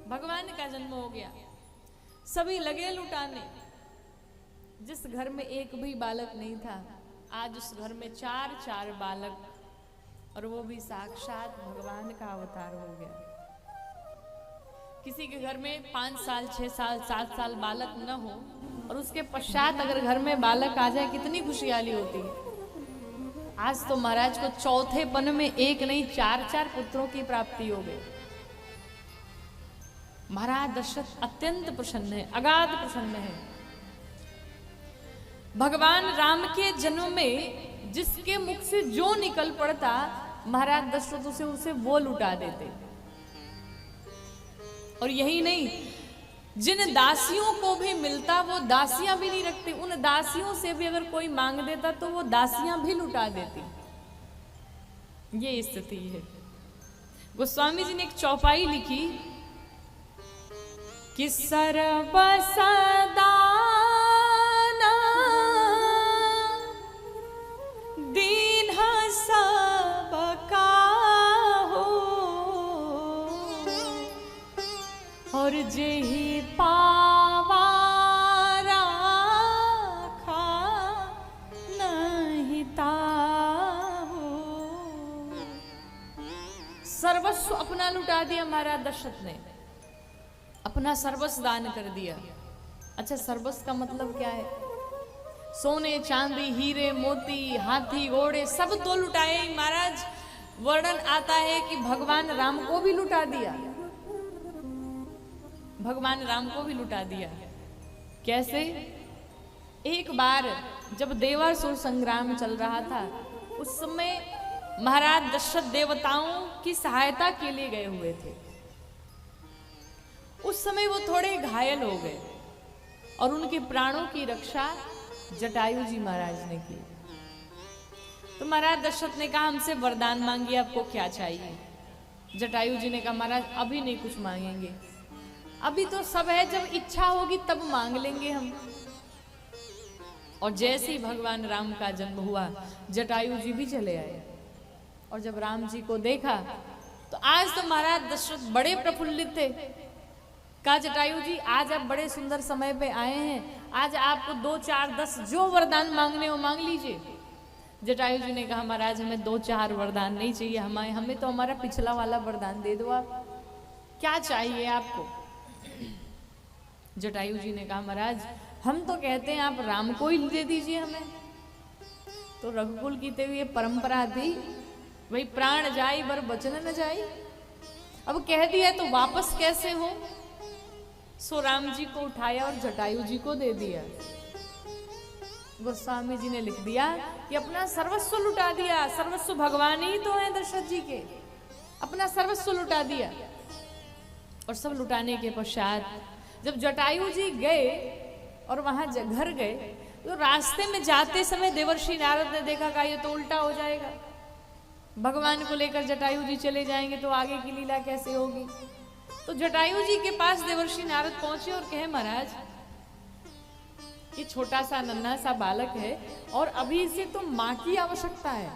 भगवान का जन्म हो गया, सभी लगे लुटाने। जिस घर में एक भी बालक नहीं था, आज उस घर में 4 बालक, और वो भी साक्षात भगवान का अवतार हो गया। किसी के घर में 5 साल 6 साल 7 साल बालक न हो और उसके पश्चात अगर घर में बालक आ जाए, कितनी खुशहाली होती है। आज तो महाराज को चौथे पन में एक नहीं 4 पुत्रों की प्राप्ति हो गई। महाराज दशरथ अत्यंत प्रसन्न है, अगाध प्रसन्न है। भगवान राम के जन्म में जिसके मुख से जो निकल पड़ता, महाराज दशरथ उसे वो लुटा देते। और यही नहीं, जिन दासियों को भी मिलता वो दासियां भी नहीं रखती, उन दासियों से भी अगर कोई मांग देता तो वो दासियां भी लुटा देती। ये स्थिति है। गोस्वामी जी ने एक चौपाई लिखी कि सर्वसदा दीन सबका हो, और जेहि पावा राखा नहीं ताहो। सर्वस्व अपना लुटा दिया महाराज दशरथ ने, अपना सर्वस्व दान कर दिया। अच्छा, सर्वस्व का मतलब क्या है? सोने चांदी हीरे मोती हाथी घोड़े सब तो लुटाए महाराज। वर्णन आता है कि भगवान राम को भी लुटा दिया, भगवान राम को भी लुटा दिया। कैसे? एक बार जब देवासुर संग्राम चल रहा था, उस समय महाराज दशरथ देवताओं की सहायता के लिए गए हुए थे। उस समय वो थोड़े घायल हो गए और उनके प्राणों की रक्षा जटायु जी महाराज ने की। तो महाराज दशरथ ने कहा, हमसे वरदान मांगिए, आपको क्या चाहिए? जटायु जी ने कहा, महाराज अभी नहीं कुछ मांगेंगे, अभी तो सब है, जब इच्छा होगी तब मांग लेंगे हम। और जैसे ही भगवान राम का जन्म हुआ, जटायु जी भी चले आए। और जब राम जी को देखा तो आज तो महाराज दशरथ बड़े प्रफुल्लित थे। कहा, जटायु जी आज आप बड़े सुंदर समय पे आए हैं, आज आपको 2 4 10 जो वरदान मांगने हो मांग लीजिए। जटायु जी ने कहा, महाराज हमें 2 4 वरदान नहीं चाहिए, हमें तो हमारा पिछला वाला वरदान दे दो आप, क्या चाहिए आपको? जटायु जी ने कहा, महाराज हम तो कहते हैं आप राम को ही दे दीजिए हमें। तो रघुकुल की तो ये परंपरा थी, भाई प्राण जाई बर बचन न जाई। अब कह दिया तो वापस कैसे हो? सो राम जी को उठाया और जटायु जी को दे दिया। गोस्वामी जी ने लिख दिया कि अपना सर्वस्व लुटा दिया। सर्वस्व भगवान ही तो है दशरथ जी के, अपना सर्वस्व लुटा दिया। और सब लुटाने के पश्चात जब जटायु जी गए और वहां घर गए, तो रास्ते में जाते समय देवर्षि नारद ने देखा, कहा ये तो उल्टा हो जाएगा, भगवान को लेकर जटायु जी चले जाएंगे तो आगे की लीला कैसे होगी। तो जटायु जी के पास देवर्षि नारद पहुंचे और कहे, महाराज ये छोटा सा नन्हा सा बालक है और अभी इसे तो मां की आवश्यकता है,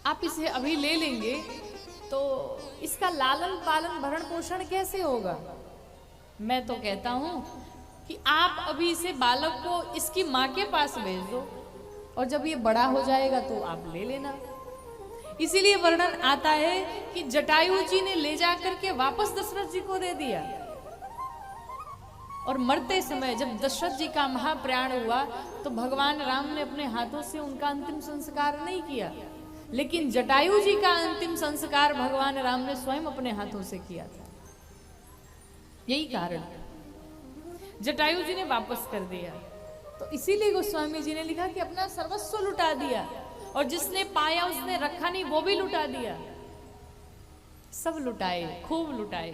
आप इसे अभी ले लेंगे तो इसका लालन पालन भरण पोषण कैसे होगा? मैं तो कहता हूं कि आप अभी इसे बालक को इसकी मां के पास भेज दो, और जब ये बड़ा हो जाएगा तो आप ले लेना। इसीलिए वर्णन आता है कि जटायु जी ने ले जाकर के वापस दशरथ जी को दे दिया। और मरते समय जब दशरथ जी का महाप्रयाण हुआ, तो भगवान राम ने अपने हाथों से उनका अंतिम संस्कार नहीं किया, लेकिन जटायु जी का अंतिम संस्कार भगवान राम ने स्वयं अपने हाथों से किया था। यही कारण जटायु जी ने वापस कर दिया। तो इसीलिए गोस्वामी जी ने लिखा कि अपना सर्वस्व लुटा दिया, और जिसने पाया उसने रखा नहीं, वो भी लुटा दिया। सब लुटाए, खूब लुटाए।